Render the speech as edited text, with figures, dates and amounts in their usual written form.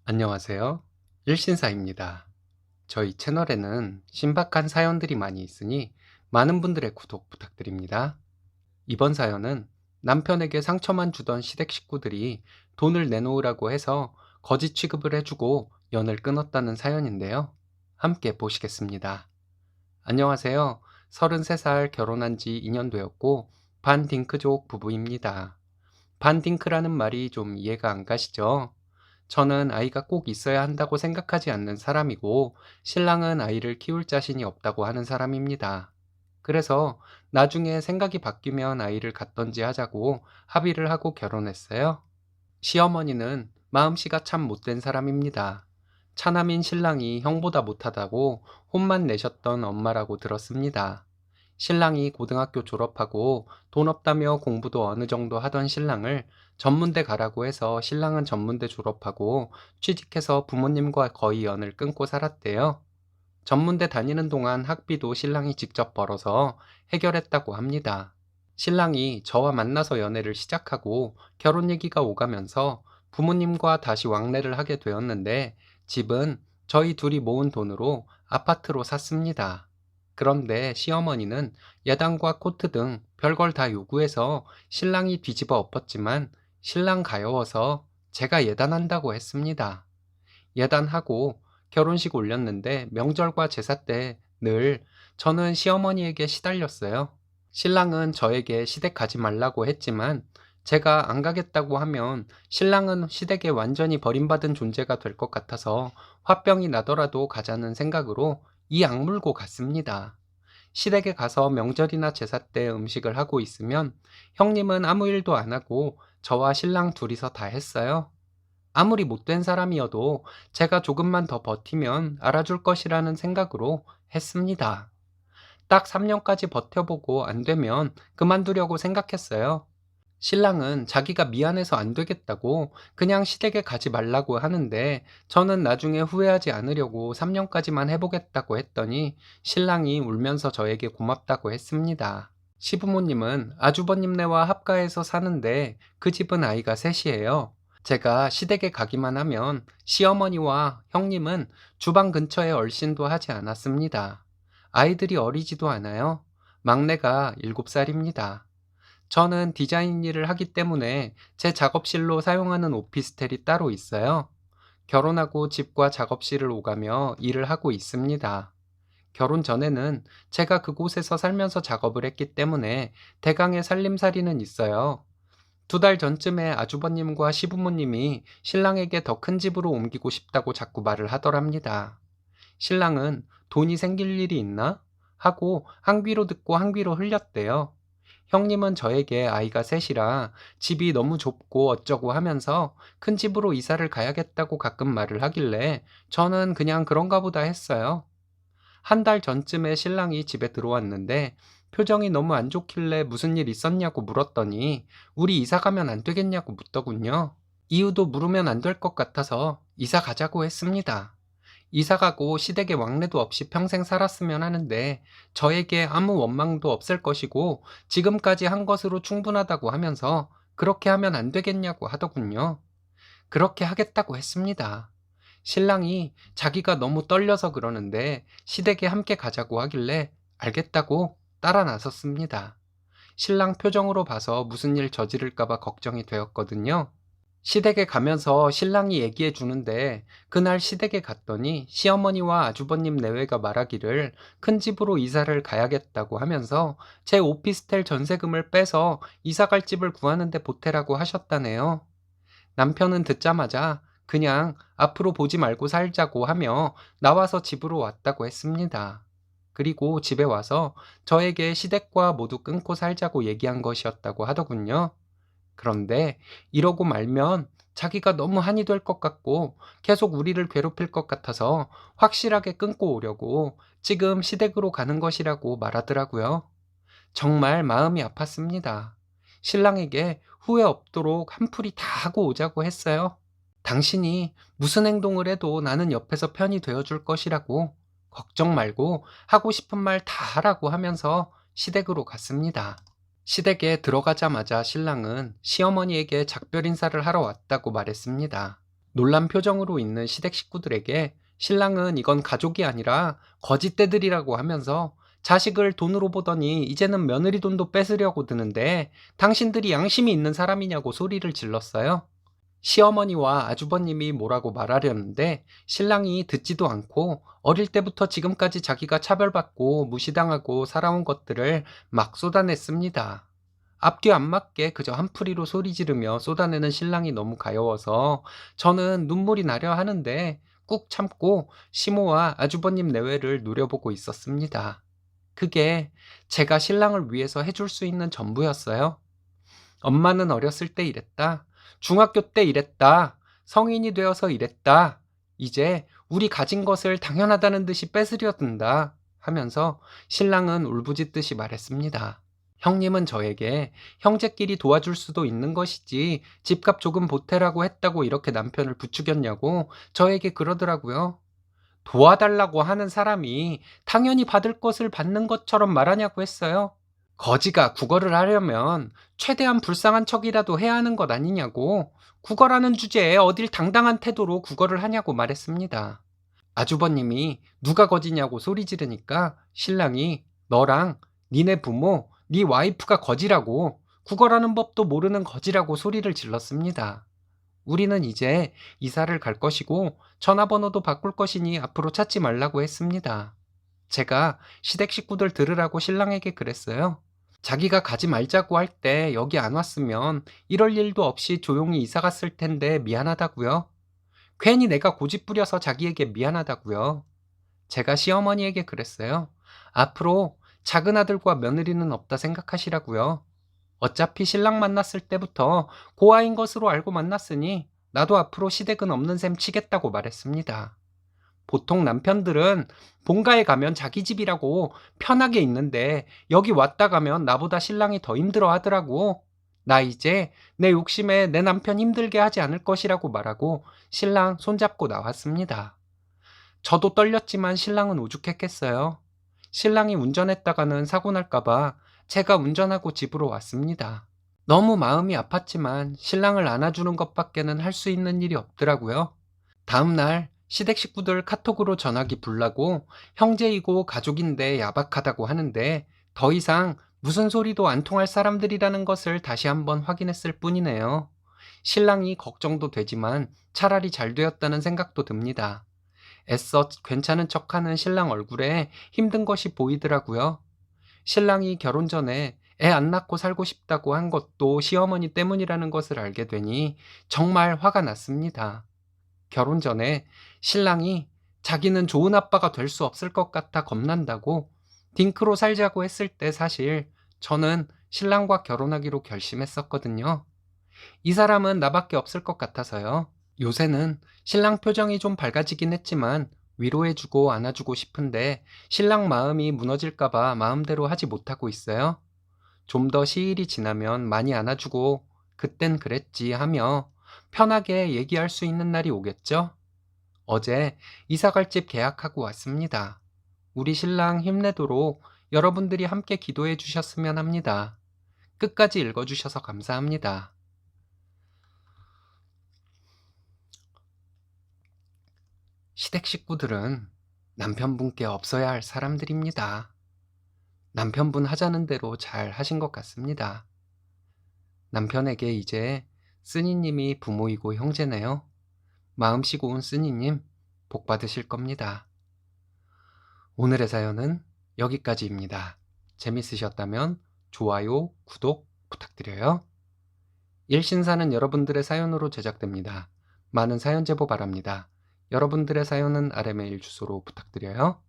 안녕하세요. 일신사입니다. 저희 채널에는 신박한 사연들이 많이 있으니 많은 분들의 구독 부탁드립니다. 이번 사연은 남편에게 상처만 주던 시댁 식구들이 돈을 내놓으라고 해서 거짓 취급을 해주고 연을 끊었다는 사연인데요. 함께 보시겠습니다. 안녕하세요. 33살 결혼한 지 2년 되었고 반딩크족 부부입니다. 반딩크라는 말이 좀 이해가 안 가시죠? 저는 아이가 꼭 있어야 한다고 생각하지 않는 사람이고, 신랑은 아이를 키울 자신이 없다고 하는 사람입니다. 그래서 나중에 생각이 바뀌면 아이를 갖던지 하자고 합의를 하고 결혼했어요. 시어머니는 마음씨가 참 못된 사람입니다. 차남인 신랑이 형보다 못하다고 혼만 내셨던 엄마라고 들었습니다. 신랑이 고등학교 졸업하고 돈 없다며 공부도 어느 정도 하던 신랑을 전문대 가라고 해서 신랑은 전문대 졸업하고 취직해서 부모님과 거의 연을 끊고 살았대요. 전문대 다니는 동안 학비도 신랑이 직접 벌어서 해결했다고 합니다. 신랑이 저와 만나서 연애를 시작하고 결혼 얘기가 오가면서 부모님과 다시 왕래를 하게 되었는데 집은 저희 둘이 모은 돈으로 아파트로 샀습니다. 그런데 시어머니는 예단과 코트 등 별걸 다 요구해서 신랑이 뒤집어 엎었지만 신랑 가여워서 제가 예단한다고 했습니다. 예단하고 결혼식 올렸는데 명절과 제사 때 늘 저는 시어머니에게 시달렸어요. 신랑은 저에게 시댁 가지 말라고 했지만 제가 안 가겠다고 하면 신랑은 시댁에 완전히 버림받은 존재가 될 것 같아서 화병이 나더라도 가자는 생각으로 이 악물고 갔습니다. 시댁에 가서 명절이나 제사 때 음식을 하고 있으면 형님은 아무 일도 안 하고 저와 신랑 둘이서 다 했어요. 아무리 못된 사람이어도 제가 조금만 더 버티면 알아줄 것이라는 생각으로 했습니다. 딱 3년까지 버텨보고 안 되면 그만두려고 생각했어요. 신랑은 자기가 미안해서 안 되겠다고 그냥 시댁에 가지 말라고 하는데 저는 나중에 후회하지 않으려고 3년까지만 해보겠다고 했더니 신랑이 울면서 저에게 고맙다고 했습니다. 시부모님은 아주버님네와 합가해서 사는데 그 집은 아이가 셋이에요. 제가 시댁에 가기만 하면 시어머니와 형님은 주방 근처에 얼씬도 하지 않았습니다. 아이들이 어리지도 않아요. 막내가 7살입니다. 저는 디자인 일을 하기 때문에 제 작업실로 사용하는 오피스텔이 따로 있어요. 결혼하고 집과 작업실을 오가며 일을 하고 있습니다. 결혼 전에는 제가 그곳에서 살면서 작업을 했기 때문에 대강의 살림살이는 있어요. 2달 전쯤에 아주버님과 시부모님이 신랑에게 더 큰 집으로 옮기고 싶다고 자꾸 말을 하더랍니다. 신랑은 돈이 생길 일이 있나? 하고 한 귀로 듣고 한 귀로 흘렸대요. 형님은 저에게 아이가 셋이라 집이 너무 좁고 어쩌고 하면서 큰 집으로 이사를 가야겠다고 가끔 말을 하길래 저는 그냥 그런가 보다 했어요. 한 달 전쯤에 신랑이 집에 들어왔는데 표정이 너무 안 좋길래 무슨 일 있었냐고 물었더니 우리 이사 가면 안 되겠냐고 묻더군요. 이유도 물으면 안 될 것 같아서 이사 가자고 했습니다. 이사 가고 시댁에 왕래도 없이 평생 살았으면 하는데 저에게 아무 원망도 없을 것이고 지금까지 한 것으로 충분하다고 하면서 그렇게 하면 안 되겠냐고 하더군요. 그렇게 하겠다고 했습니다. 신랑이 자기가 너무 떨려서 그러는데 시댁에 함께 가자고 하길래 알겠다고 따라 나섰습니다. 신랑 표정으로 봐서 무슨 일 저지를까봐 걱정이 되었거든요. 시댁에 가면서 신랑이 얘기해 주는데 그날 시댁에 갔더니 시어머니와 아주버님 내외가 말하기를 큰 집으로 이사를 가야겠다고 하면서 제 오피스텔 전세금을 빼서 이사 갈 집을 구하는데 보태라고 하셨다네요. 남편은 듣자마자 그냥 앞으로 보지 말고 살자고 하며 나와서 집으로 왔다고 했습니다. 그리고 집에 와서 저에게 시댁과 모두 끊고 살자고 얘기한 것이었다고 하더군요. 그런데 이러고 말면 자기가 너무 한이 될 것 같고 계속 우리를 괴롭힐 것 같아서 확실하게 끊고 오려고 지금 시댁으로 가는 것이라고 말하더라고요. 정말 마음이 아팠습니다. 신랑에게 후회 없도록 한풀이 다 하고 오자고 했어요. 당신이 무슨 행동을 해도 나는 옆에서 편이 되어줄 것이라고 걱정 말고 하고 싶은 말 다 하라고 하면서 시댁으로 갔습니다. 시댁에 들어가자마자 신랑은 시어머니에게 작별 인사를 하러 왔다고 말했습니다. 놀란 표정으로 있는 시댁 식구들에게 신랑은 이건 가족이 아니라 거짓대들이라고 하면서 자식을 돈으로 보더니 이제는 며느리 돈도 뺏으려고 드는데 당신들이 양심이 있는 사람이냐고 소리를 질렀어요. 시어머니와 아주버님이 뭐라고 말하려는데 신랑이 듣지도 않고 어릴 때부터 지금까지 자기가 차별받고 무시당하고 살아온 것들을 막 쏟아냈습니다. 앞뒤 안 맞게 그저 한풀이로 소리 지르며 쏟아내는 신랑이 너무 가여워서 저는 눈물이 나려 하는데 꾹 참고 시모와 아주버님 내외를 노려보고 있었습니다. 그게 제가 신랑을 위해서 해줄 수 있는 전부였어요. 엄마는 어렸을 때 이랬다. 중학교 때 이랬다. 성인이 되어서 이랬다. 이제 우리 가진 것을 당연하다는 듯이 뺏으려 든다. 하면서 신랑은 울부짖듯이 말했습니다. 형님은 저에게 형제끼리 도와줄 수도 있는 것이지 집값 조금 보태라고 했다고 이렇게 남편을 부추겼냐고 저에게 그러더라고요. 도와달라고 하는 사람이 당연히 받을 것을 받는 것처럼 말하냐고 했어요. 거지가 국어를 하려면 최대한 불쌍한 척이라도 해야 하는 것 아니냐고, 국어라는 주제에 어딜 당당한 태도로 국어를 하냐고 말했습니다. 아주버님이 누가 거지냐고 소리 지르니까 신랑이 너랑 니네 부모, 네 와이프가 거지라고, 국어라는 법도 모르는 거지라고 소리를 질렀습니다. 우리는 이제 이사를 갈 것이고 전화번호도 바꿀 것이니 앞으로 찾지 말라고 했습니다. 제가 시댁 식구들 들으라고 신랑에게 그랬어요. 자기가 가지 말자고 할 때 여기 안 왔으면 이럴 일도 없이 조용히 이사 갔을 텐데 미안하다고요. 괜히 내가 고집 부려서 자기에게 미안하다고요. 제가 시어머니에게 그랬어요. 앞으로 작은 아들과 며느리는 없다 생각하시라고요. 어차피 신랑 만났을 때부터 고아인 것으로 알고 만났으니 나도 앞으로 시댁은 없는 셈 치겠다고 말했습니다. 보통 남편들은 본가에 가면 자기 집이라고 편하게 있는데 여기 왔다 가면 나보다 신랑이 더 힘들어 하더라고. 나 이제 내 욕심에 내 남편 힘들게 하지 않을 것이라고 말하고 신랑 손잡고 나왔습니다. 저도 떨렸지만 신랑은 오죽했겠어요. 신랑이 운전했다가는 사고 날까봐 제가 운전하고 집으로 왔습니다. 너무 마음이 아팠지만 신랑을 안아주는 것밖에는 할 수 있는 일이 없더라고요. 다음날 시댁 식구들 카톡으로 전화기 불라고 형제이고 가족인데 야박하다고 하는데 더 이상 무슨 소리도 안 통할 사람들이라는 것을 다시 한번 확인했을 뿐이네요. 신랑이 걱정도 되지만 차라리 잘 되었다는 생각도 듭니다. 애써 괜찮은 척하는 신랑 얼굴에 힘든 것이 보이더라고요. 신랑이 결혼 전에 애 안 낳고 살고 싶다고 한 것도 시어머니 때문이라는 것을 알게 되니 정말 화가 났습니다. 결혼 전에 신랑이 자기는 좋은 아빠가 될 수 없을 것 같아 겁난다고 딩크로 살자고 했을 때 사실 저는 신랑과 결혼하기로 결심했었거든요. 이 사람은 나밖에 없을 것 같아서요. 요새는 신랑 표정이 좀 밝아지긴 했지만 위로해주고 안아주고 싶은데 신랑 마음이 무너질까봐 마음대로 하지 못하고 있어요. 좀 더 시일이 지나면 많이 안아주고 그땐 그랬지 하며 편하게 얘기할 수 있는 날이 오겠죠? 어제 이사갈 집 계약하고 왔습니다. 우리 신랑 힘내도록 여러분들이 함께 기도해 주셨으면 합니다. 끝까지 읽어주셔서 감사합니다. 시댁 식구들은 남편분께 없어야 할 사람들입니다. 남편분 하자는 대로 잘 하신 것 같습니다. 남편에게 이제 쓰니님이 부모이고 형제네요. 마음씨 고운 쓰니님, 복 받으실 겁니다. 오늘의 사연은 여기까지입니다. 재밌으셨다면 좋아요, 구독 부탁드려요. 일신사는 여러분들의 사연으로 제작됩니다. 많은 사연 제보 바랍니다. 여러분들의 사연은 아래 메일 주소로 부탁드려요.